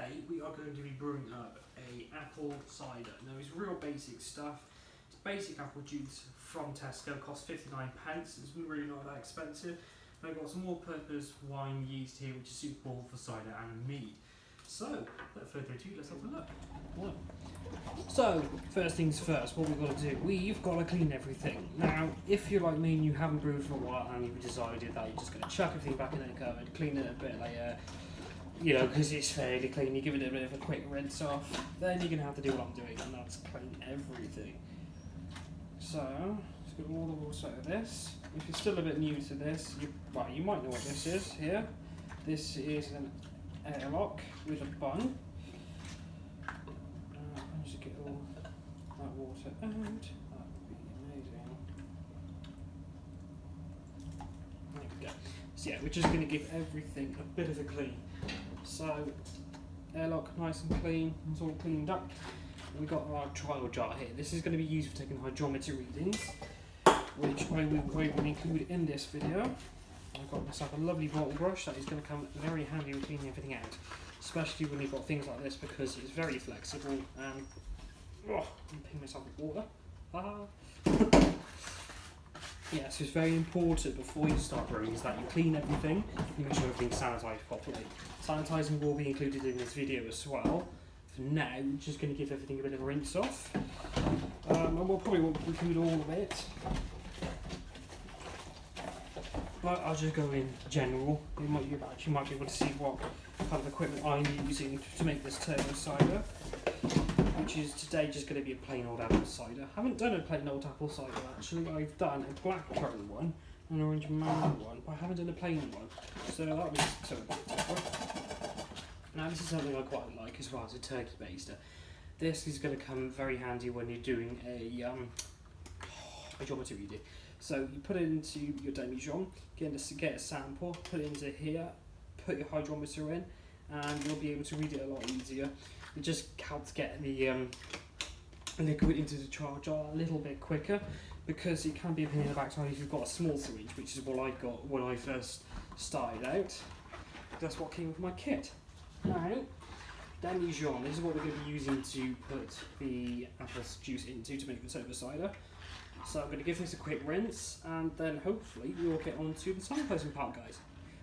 today we are going to be brewing up a apple cider. Now it's real basic stuff. It's basic apple juice from Tesco, costs 59 pence. It's really not that expensive. And I've got some all-purpose wine yeast here which is suitable for cider and mead. So, without further ado, let's have a look. Right. So, first things first, what we've got to do, we've got to clean everything. Now, if you're like me and you haven't brewed for a while and you've decided that you're just going to chuck everything back in the cupboard, clean it a bit later, you know, because it's fairly clean, you give it a bit of a quick rinse off, then you're going to have to do what I'm doing, and that's clean everything. So, let's get all the water out of this. If you're still a bit new to this, you might know what this is here. This is an airlock with a bung. I'll just get all that water out. That would be amazing. There we go. So yeah, we're just going to give everything a bit of a clean. So, airlock nice and clean, it's all cleaned up. And we've got our trial jar here. This is going to be used for taking hydrometer readings, which I will include in this video. I've got myself a lovely bottle brush that is going to come very handy with cleaning everything out, especially when you've got things like this because it's very flexible. And I'm peeing myself with water. Yeah, so it's very important before you start brewing is that you clean everything, you make sure everything's sanitised properly. Sanitising will be included in this video as well. For now, we're just going to give everything a bit of a rinse off, and we'll probably won't include all of it. But I'll just go in general. You might be able to see what kind of equipment I'm using to make this turbo cider, which is today just going to be a plain old apple cider. I haven't done a plain old apple cider actually. I've done a blackcurrant one, an orange mango one, but I haven't done a plain one. So that was sort of different. Now this is something I quite like as well as a turkey baster. This is going to come very handy when you're doing a hydrometer reading. So you put it into your demijohn, get a sample, put it into here, put your hydrometer in, and you'll be able to read it a lot easier. It just helps get the liquid into the trial jar a little bit quicker, because it can be a pain in the backside if you've got a small syringe, which is what I got when I first started out. That's what came with my kit. Now, demijohn, this is what we're going to be using to put the apple juice into to make the turbo cider. So I'm going to give this a quick rinse, and then hopefully we'll get on to the sanitising part, guys.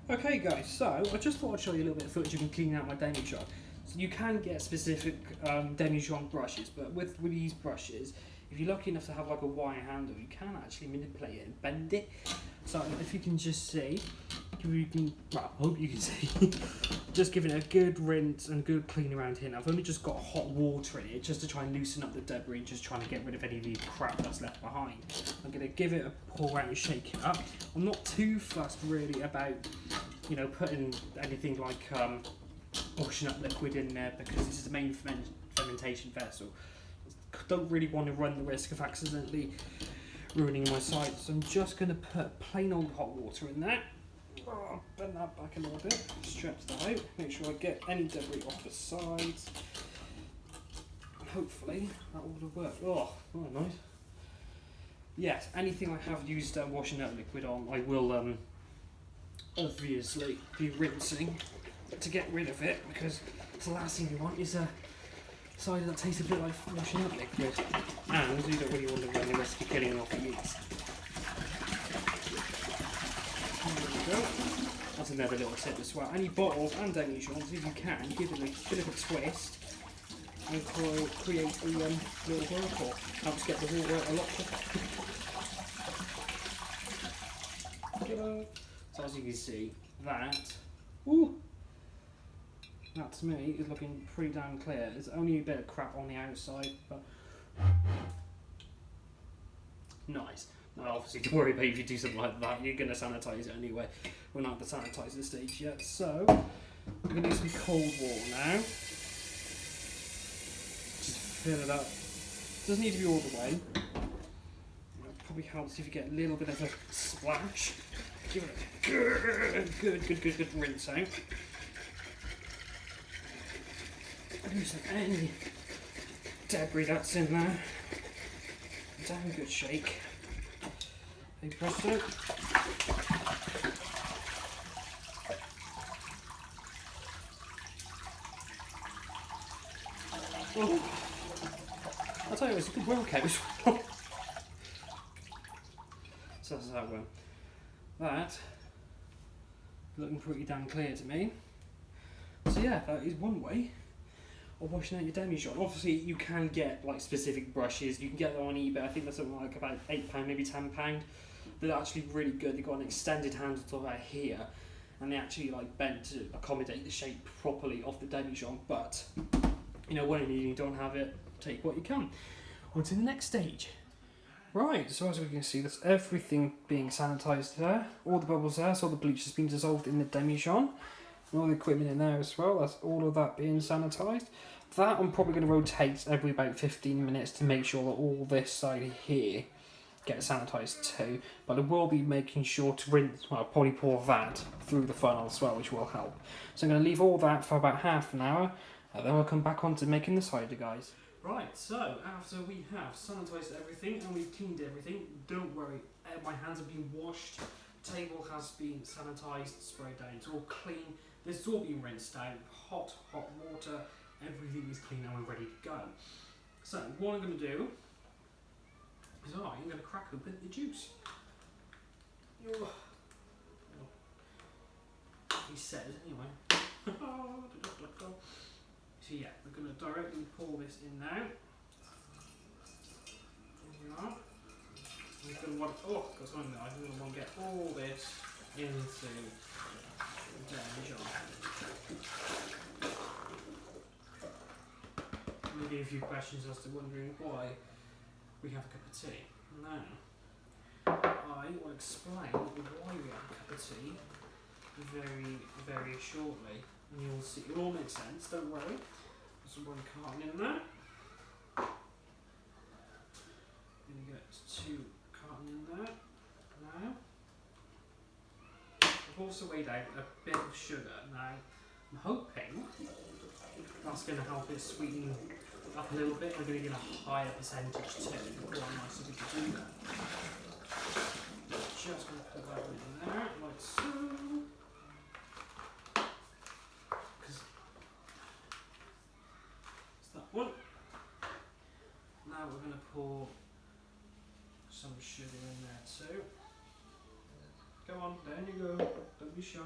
Okay guys, so I just thought I'd show you a little bit of footage of me cleaning out my demijohn. So you can get specific demijohn brushes, but with these brushes, if you're lucky enough to have like a wire handle, you can actually manipulate it and bend it. So if you can just see, I hope you can see, just giving it a good rinse and good clean around here. Now I've only just got hot water in it just to try and loosen up the debris, just trying to get rid of any of the crap that's left behind. I'm going to give it a pour out and shake it up. I'm not too fussed really about, you know, putting anything like washing up liquid in there because this is the main fermentation vessel. Don't really want to run the risk of accidentally ruining my cider, so I'm just going to put plain old hot water in there. Bend that back a little bit, stretch that out, make sure I get any debris off the sides. Hopefully that will work. Oh, nice. Yes, anything I have used washing up liquid on, I will obviously be rinsing to get rid of it, because the last thing you want is a cider that tastes a bit like washing up liquid, and you don't really want to run the risk of killing off the yeast. There we go. That's another little tip as well. Any bottles and demijohns, if you can, give it a bit of a twist and create a little whirlpool. Helps get the water a lot quicker. So as you can see, that to me is looking pretty damn clear. There's only a bit of crap on the outside, but nice. Now obviously don't worry about if you do something like that, you're going to sanitise it anyway. We're not at the sanitiser stage yet, so I'm going to use some cold water now. Just fill it up. Doesn't need to be all the way. It probably helps if you get a little bit of a splash. Give it a good rinse out. Loosen any debris that's in there. Damn good shake. Big presto. Oh, I'll tell you, it's a good workout as well. So that's that one. That looking pretty damn clear to me. So yeah, that is one way of washing out your demijohn. Obviously, you can get like specific brushes. You can get them on eBay. I think they're something like about £8, maybe £10. They're actually really good. They've got an extended handle to about here, and they actually like bend to accommodate the shape properly of the demijohn. But you know, when you don't have it, take what you can. On to the next stage. Right, so as we can see, that's everything being sanitised there. All the bubbles there, so all the bleach has been dissolved in the demijohn. And all the equipment in there as well, that's all of that being sanitised. That I'm probably going to rotate every about 15 minutes to make sure that all this side here gets sanitised too. But I will be making sure to rinse, well, probably pour that through the funnel as well, which will help. So I'm going to leave all that for about half an hour, and then we'll come back on to making the cider, guys. Right, so after we have sanitised everything and we've cleaned everything, don't worry, my hands have been washed, table has been sanitised, sprayed down, it's all clean, this has all been rinsed out, hot water, everything is clean and we're ready to go. So what I'm going to do is I'm going to crack open the juice. He says anyway. So yeah, we're going to directly pour this in now. Here we are. We're going to want, got something there. I'm going to want to get all this into the demijohn. Maybe a few questions as to wondering why we have a cup of tea. Now, I will explain why we have a cup of tea very, very shortly. And you'll see, it all makes sense, don't worry. There's one carton in there. Going to get 2 carton in there now. I've also weighed out a bit of sugar. Now, I'm hoping that's going to help it sweeten up a little bit. I'm going to get a higher percentage too. Quite nice if we could do that. Just going to put that one in there, like so. One. Now we're going to pour some sugar in there too. Go on, down you go, don't be shy.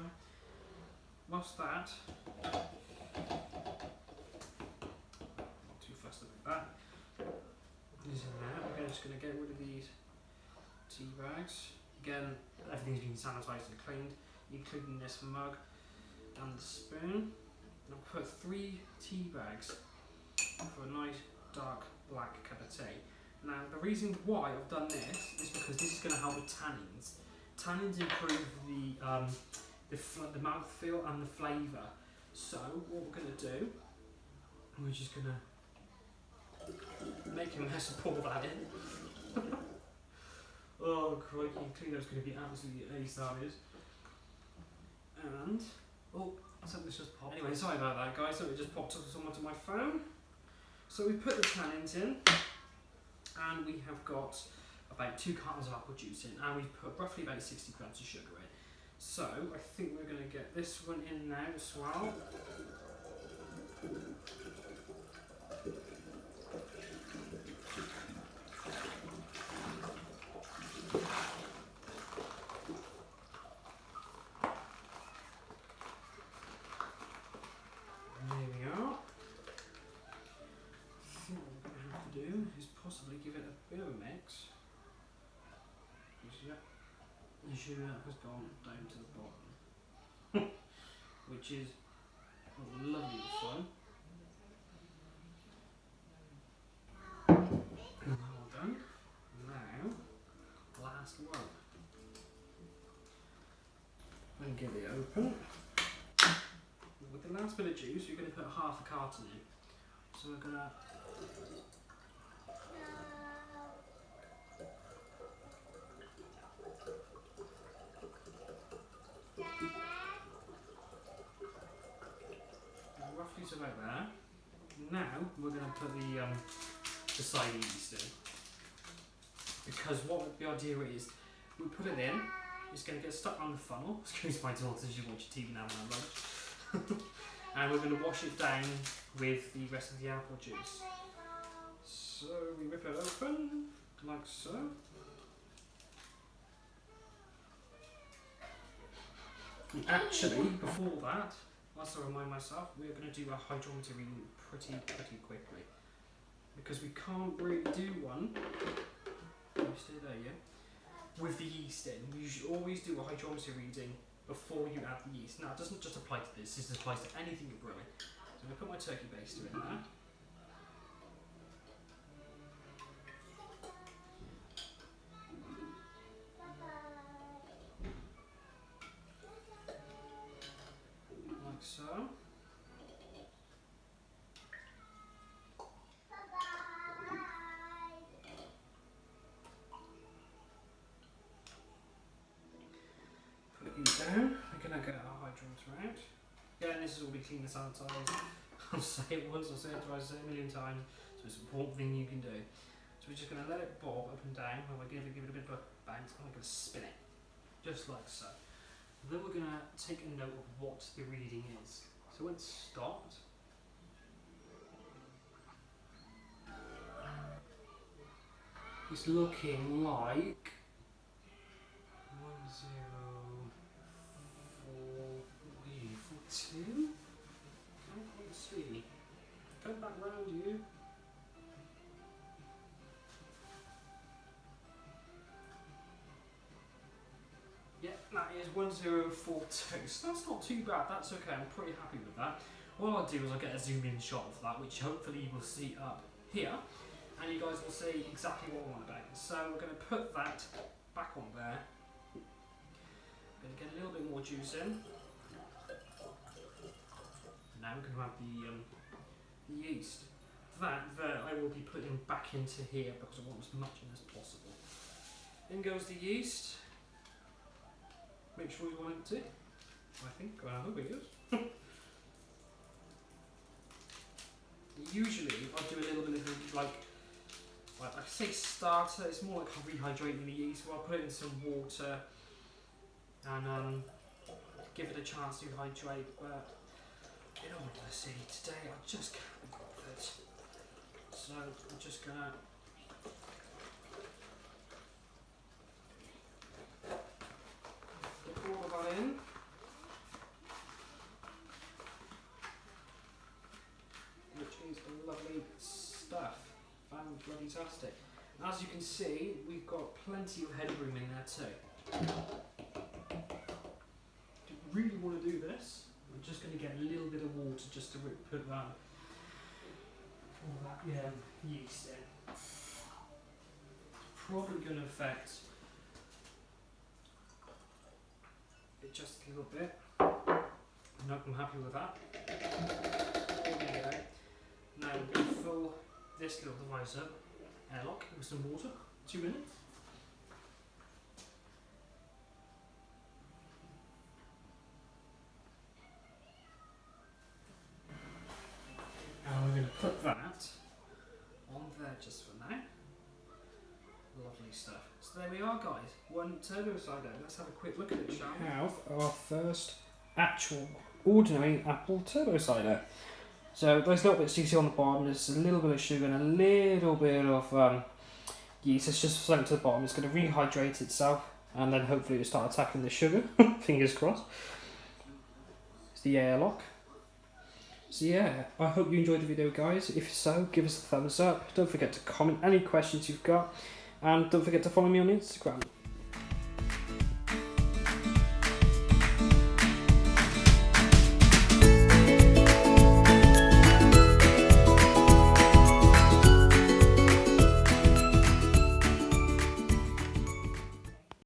Whilst that, not too fussed about that, is in there. We're just going to get rid of these tea bags. Again, everything's been sanitised and cleaned, including this mug and the spoon. And I'll put 3 tea bags for a nice dark black cup of tea. Now the reason why I've done this is because this is going to help with tannins. Tannins improve the mouthfeel and the flavour. So what we're going to do, we're just going to make a mess and pour that in. Oh crikey, cleaner's going to be absolutely ace, that is. And something's just popped. Anyway, sorry about that, guys. Something just popped up onto my phone. So we put the tannins in, and we have got about 2 cartons of apple juice in, and we've put roughly about 60 grams of sugar in. So I think we're going to get this one in now as well. Possibly give it a bit of a mix. Yeah, the sugar has gone down to the bottom, which is lovely fun. All done. Now, last one. And get it open. With the last bit of juice, you're going to put half a carton in. So we're going to roughly so about there. Now we're going to put the cider yeast in, because what the idea is, we put it in, it's going to get stuck on the funnel. Excuse my daughter, she watches TV now when I'm lunch. and we're going to wash it down with the rest of the apple juice. So we rip it open like so. And actually, before that, whilst I remind myself, we're going to do a hydrometer reading pretty quickly, because we can't really do one. Can you stay there, yeah? With the yeast in. You should always do a hydrometer reading before you add the yeast. Now, it doesn't just apply to this applies to anything you're brewing. So I'm going to put my turkey baster in there. Like so. Put you down. We're going to get our hydrometer out. Again, this is all be clean and sanitised. I'll say it once, I'll say it twice, I'll say it a million times. So it's an important thing you can do. So we're just going to let it bob up and down, and we're going to give it a bit of a bounce, and we're going to spin it. Just like so. Then we're going to take a note of what the reading is. So when it's stopped, it's looking like 10442. Can't quite see. Come back round you. Yeah, that is 1042. So that's not too bad. That's okay. I'm pretty happy with that. What I'll do is I'll get a zoom in shot of that, which hopefully you will see up here, and you guys will see exactly what I'm on about. So we're going to put that back on there. Going to get a little bit more juice in. Now we're going to add the yeast. That there I will be putting back into here because I want as much in as possible. In goes the yeast. Make sure you want it to. I think I hope it is. Usually I do a little bit of like I say starter, it's more like rehydrating the yeast, so I'll put it in some water and give it a chance to hydrate, but in all honesty, today I just can't be bothered. So I'm just gonna put all of that in. Which is lovely stuff. Fantastic. As you can see, we've got plenty of headroom in there too. If you really want to do this, I'm just going to get a little bit of water just to put that all that yeast in. Probably going to affect it just a little bit. I'm happy with that. There we go. Now we're going to fill this little device up, airlock, with some water, 2 minutes. And we're going to put that on there just for now. Lovely stuff. So there we are, guys. One turbo cider. Let's have a quick look at it, shall we? We have our first actual ordinary apple turbo cider. So those little bits you see on the bottom, there's a little bit of sugar and a little bit of yeast. It's just sent to the bottom. It's going to rehydrate itself, and then hopefully it'll start attacking the sugar. Fingers crossed. It's the airlock. So yeah, I hope you enjoyed the video, guys. If so, give us a thumbs up. Don't forget to comment any questions you've got, and don't forget to follow me on Instagram.